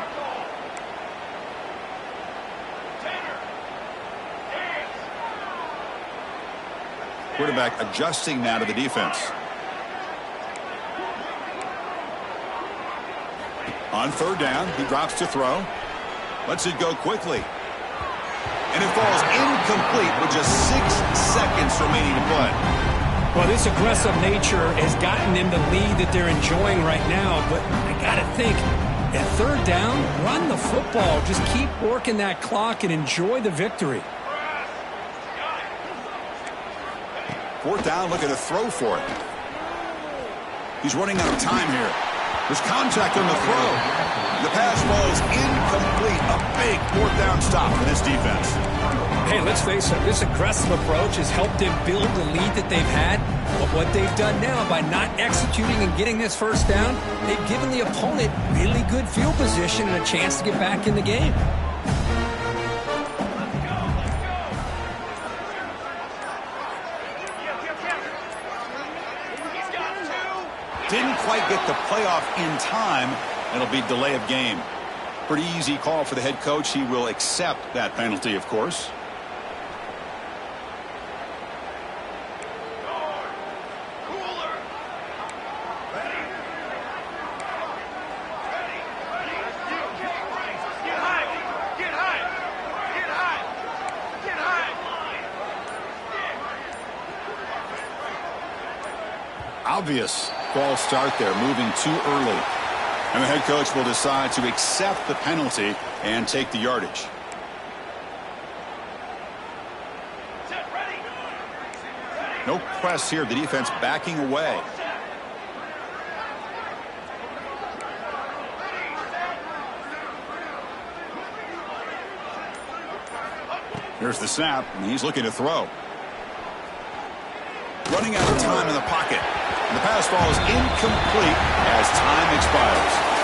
Quarterback adjusting now to the defense. On 3rd down, he drops to throw. Lets it go quickly. And it falls incomplete with just 6 seconds remaining to play. Well, this aggressive nature has gotten them the lead that they're enjoying right now. But I got to think, at 3rd down, run the football. Just keep working that clock and enjoy the victory. 4th down, looking to throw for it. He's running out of time here. There's contact on the throw. The pass ball is incomplete. A big 4th down stop for this defense. Hey, let's face it, this aggressive approach has helped them build the lead that they've had. But what they've done now by not executing and getting this first down, they've given the opponent really good field position and a chance to get back in the game. Didn't quite get the playoff in time. It'll be delay of game. Pretty easy call for the head coach. He will accept that penalty, of course. Obvious false start there, moving too early. And the head coach will decide to accept the penalty and take the yardage. No press here. The defense backing away. Here's the snap, and he's looking to throw. Running out of time in the pocket. And the pass falls incomplete as time expires.